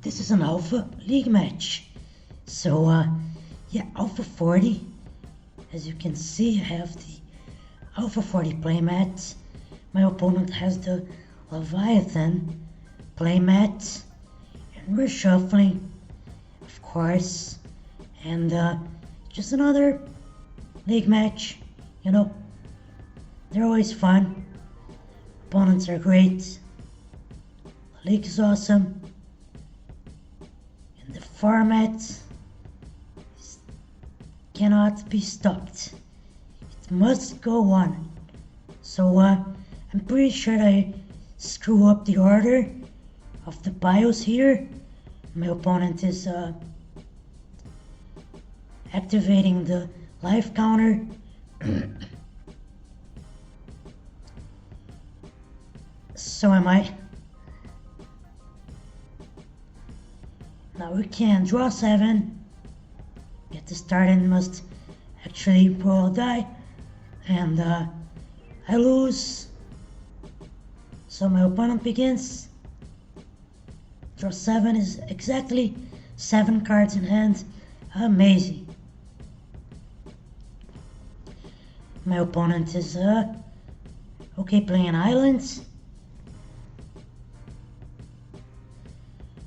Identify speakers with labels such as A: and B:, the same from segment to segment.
A: this is an Alpha League match. So, yeah, Alpha 40. As you can see, I have the Alpha 40 playmat. My opponent has the Leviathan playmat. And we're shuffling, of course. And, just another league match. You know, they're always fun. Opponents are great. The league is awesome. And the format cannot be stopped. It must go on. So I'm pretty sure I screw up the order of the bios here. My opponent is activating the life counter. So am I. Now we can draw 7. Get the start and must actually roll a die. And I lose. So my opponent begins. Draw 7 is exactly 7 cards in hand. Amazing. My opponent is okay playing islands.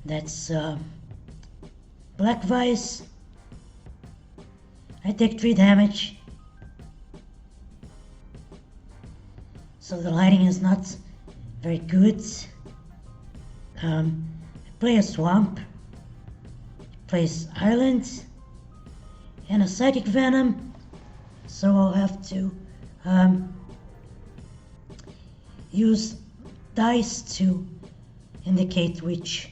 A: That's Black Vice. I take 3 damage. So the lighting is not very good. I play a swamp. Plays island. And a psychic venom. So I'll have to use dice to indicate which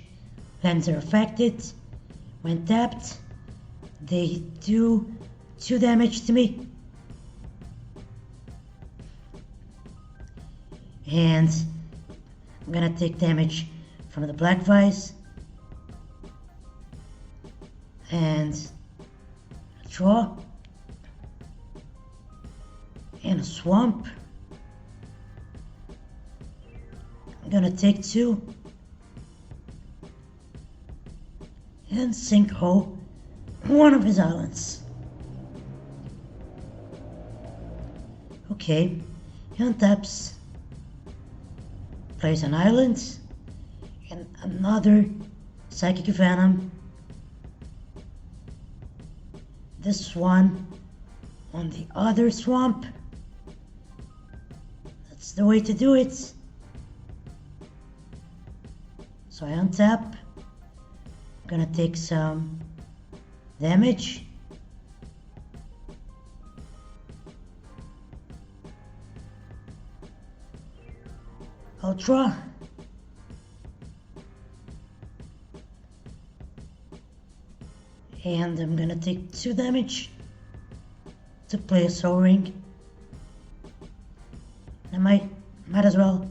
A: lands are affected. When tapped, they do 2 damage to me. And I'm gonna take damage from the Black Vice. And a draw. And a swamp. I'm gonna take 2. And sinkhole one of his islands. Okay, he untaps, plays an island, and another psychic venom. This one on the other swamp. That's the way to do it. So I untap. I'm gonna take some damage. I'll draw. And I'm gonna take 2 damage to play a Soul Ring. I might as well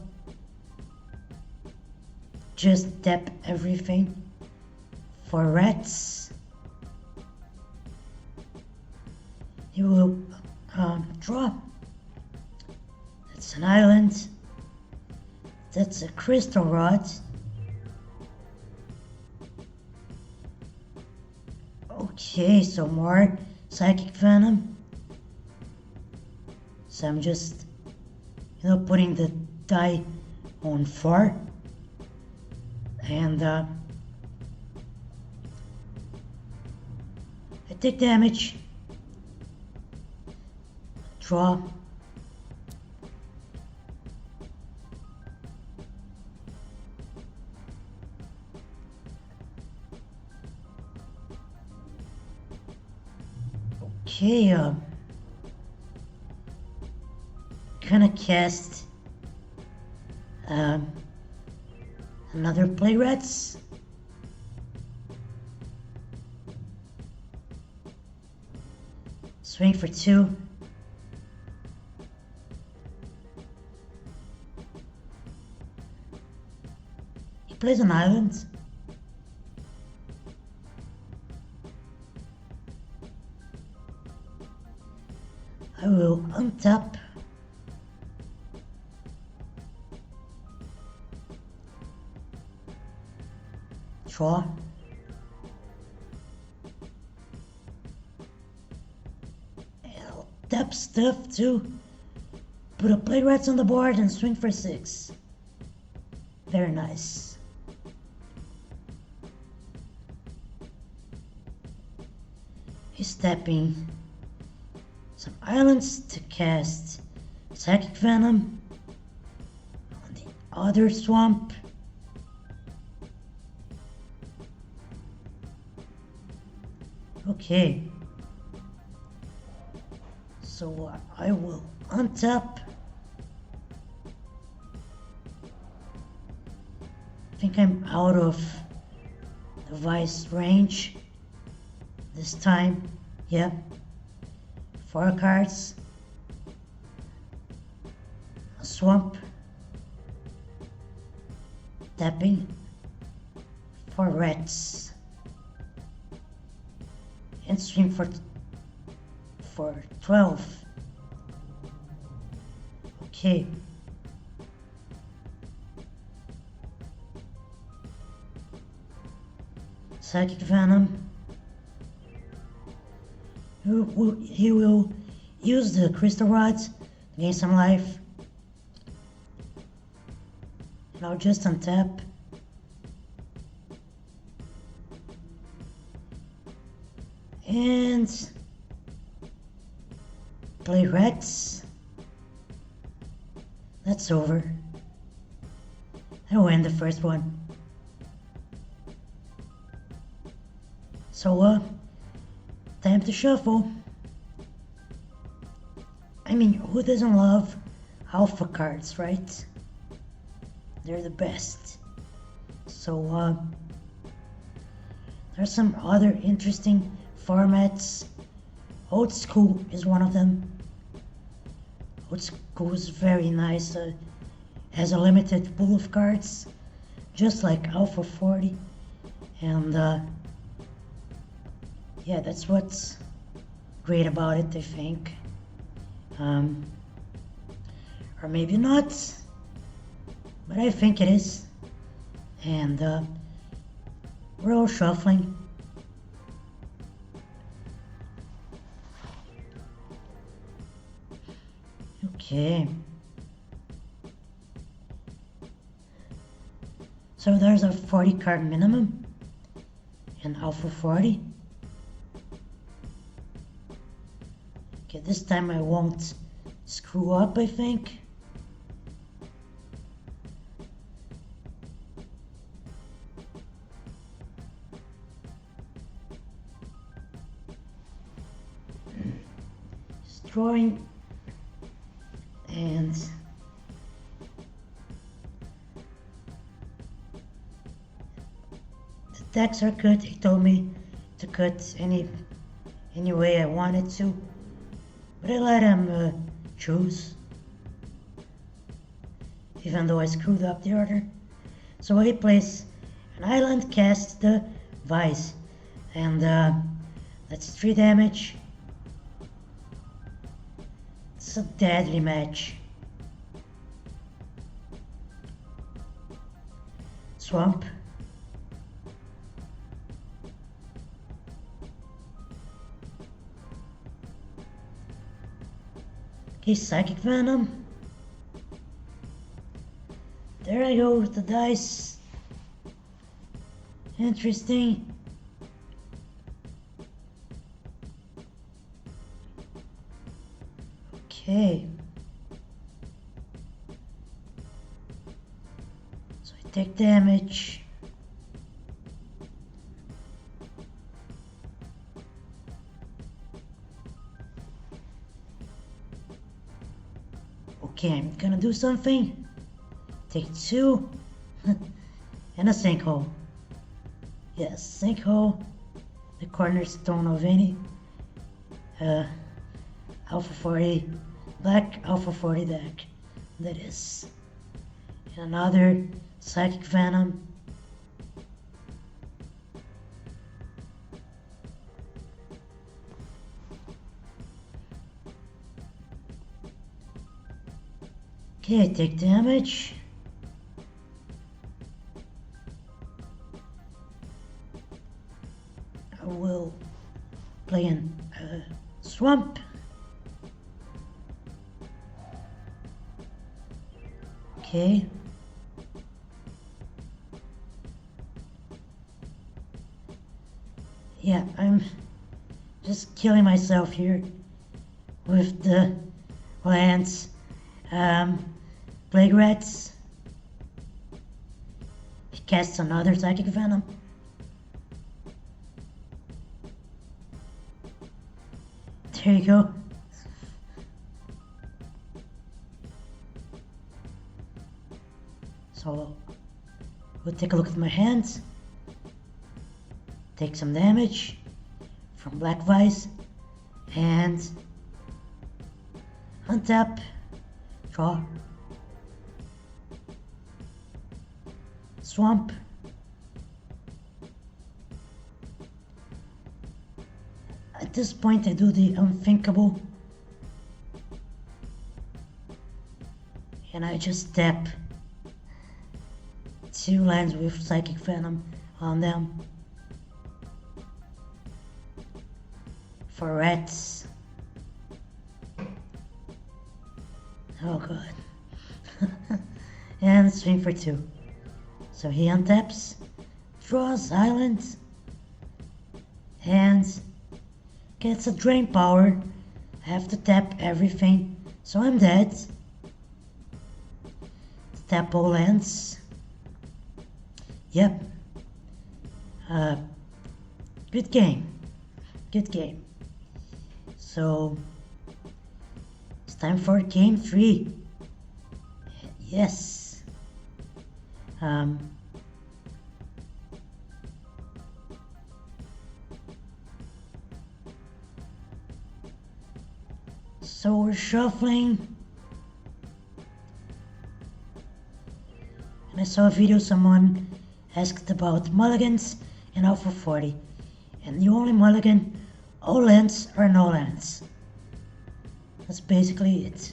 A: just tap everything for rats. You will draw. That's an island. That's a crystal rod. Okay, so more psychic venom. So I'm just, putting the die on 4. And I take damage. Draw. Okay, gonna cast another play rats. Swing for 2. He plays an island. I will untap. Draw. stuff to put a play rats on the board and swing for 6. Very nice. He's tapping some islands to cast Psychic Venom on the other swamp. Okay. So I will untap. I think I'm out of the Vice range this time. Yeah. 4 cards. A swamp. Tapping. 4 rats. And swing for 12. Okay. Psychic Venom. He will use the crystal rods to gain some life. And I'll just untap. And play rats. That's over. I win the first one. So, time to shuffle. I mean, who doesn't love alpha cards, right? They're the best. So, there's some other interesting formats. Old School is one of them. Old School is very nice. Has a limited pool of cards, just like Alpha 40. And, yeah, that's what's great about it, I think. Or maybe not, but I think it is. And we're all shuffling. Okay. So there's a 40 card minimum in Alpha 40. Okay, this time I won't screw up, I think. Just drawing and the decks are good. He told me to cut any way I wanted to. But I let him choose, even though I screwed up the order. So he plays an island, casts the Vice, and that's 3 damage. It's a deadly match. Swamp. Okay, Psychic Venom. There I go with the dice. Interesting. Okay. So I take damage. Okay, I'm gonna do something. Take 2 and a sinkhole. Yes, sinkhole, the cornerstone of any Alpha 40 black Alpha 40 deck. That is. And another Psychic Venom. Okay, I take damage. I will play in Swamp. Okay. Yeah, I'm just killing myself here with the lands. Plague Rats. He casts another Psychic Venom. There you go. So we'll take a look at my hands. Take some damage from Black Vice and untap, draw, swamp. At this point I do the unthinkable and I just tap 2 lands with Psychic Venom on them. For rats. Oh god. And swing for 2. So he untaps, draws island, and gets a drain power. I have to tap everything, so I'm dead. Tap all lands. Yep. Good game. Good game. So it's time for game 3. Yes. So we're shuffling. And I saw a video someone asked about mulligans in Alpha 40. And the only mulligan, all lands or no lands. That's basically it.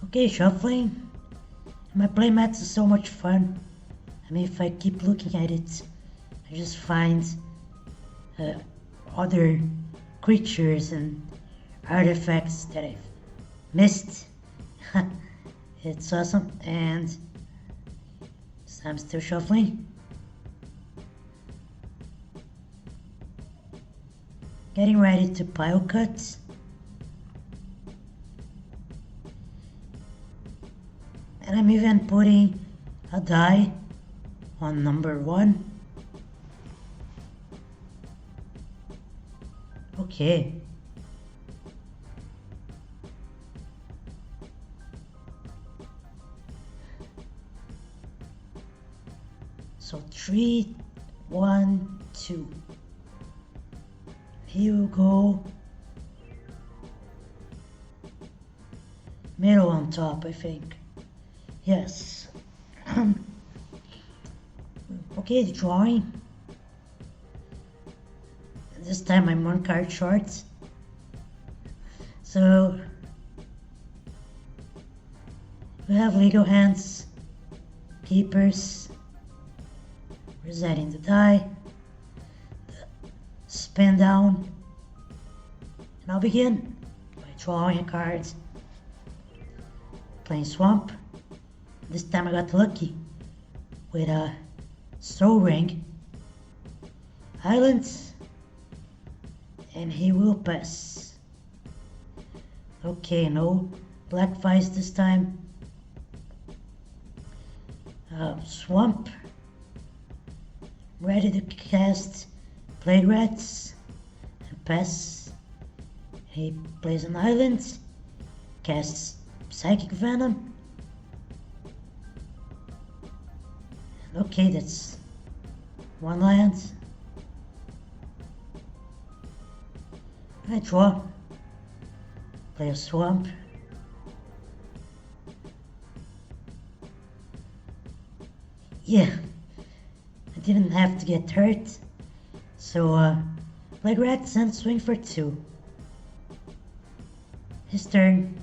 A: Okay, shuffling. My playmats is so much fun. I mean, if I keep looking at it, I just find other creatures and artifacts that I've missed. It's awesome, and I'm still shuffling. Getting ready to pile cut. And I'm even putting a die on number 1. Okay. So 3, 1, 2. Here we go. Middle on top, I think. Yes. Okay, drawing. This time I'm 1 card short. So we have Lego hands, keepers, resetting the die, spin down, and I'll begin by drawing a card, playing swamp. This time I got lucky with a soul ring, island, and he will pass. Okay, no black vice this time. Swamp. Ready to cast Plague Rats and pass. He plays an island, casts Psychic Venom. Okay, that's 1 land. I draw. Play a swamp. Yeah, I didn't have to get hurt. So, Plague Rats and swing for 2. His turn.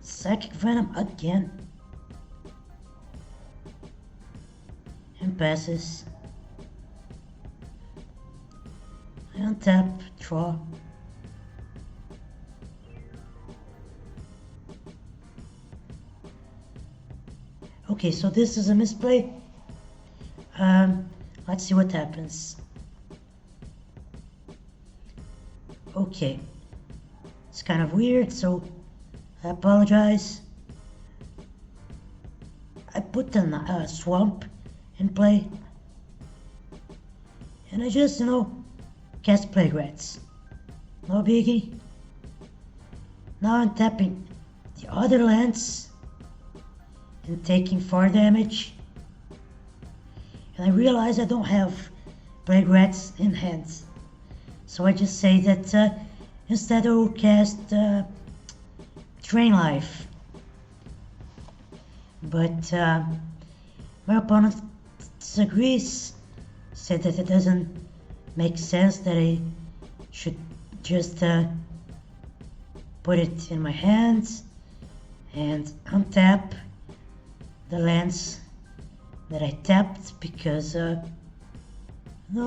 A: Psychic Venom again. Turn passes. I untap, draw. Okay, so this is a misplay. Let's see what happens. Okay, it's kind of weird, so I apologize. I put a swamp in play, and I just, cast Plague Rats. No biggie. Now I'm tapping the other lands and taking 4 damage. And I realize I don't have Plague Rats in hand. So I just say that instead I will cast Drain Life. But my opponent disagrees, said that it doesn't make sense, that I should just put it in my hands and untap the lands that I tapped, because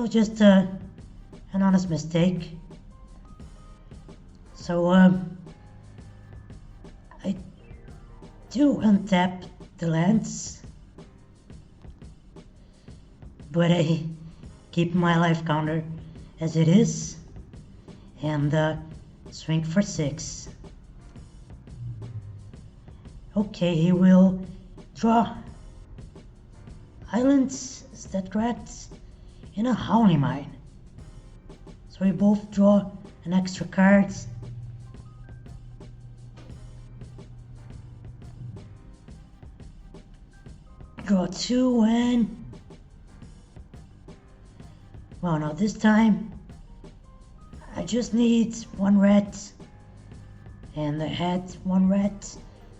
A: just an honest mistake. So I do untap the lands, but I keep my life counter as it is and swing for 6. Okay, he will draw islands, is that correct? In a Howling Mine. So we both draw an extra card. Draw 2 and... well, now this time I just need 1 red, and I had 1 red.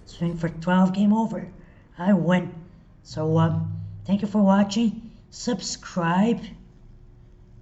A: Swing for 12, game over. I win. So thank you for watching. Subscribe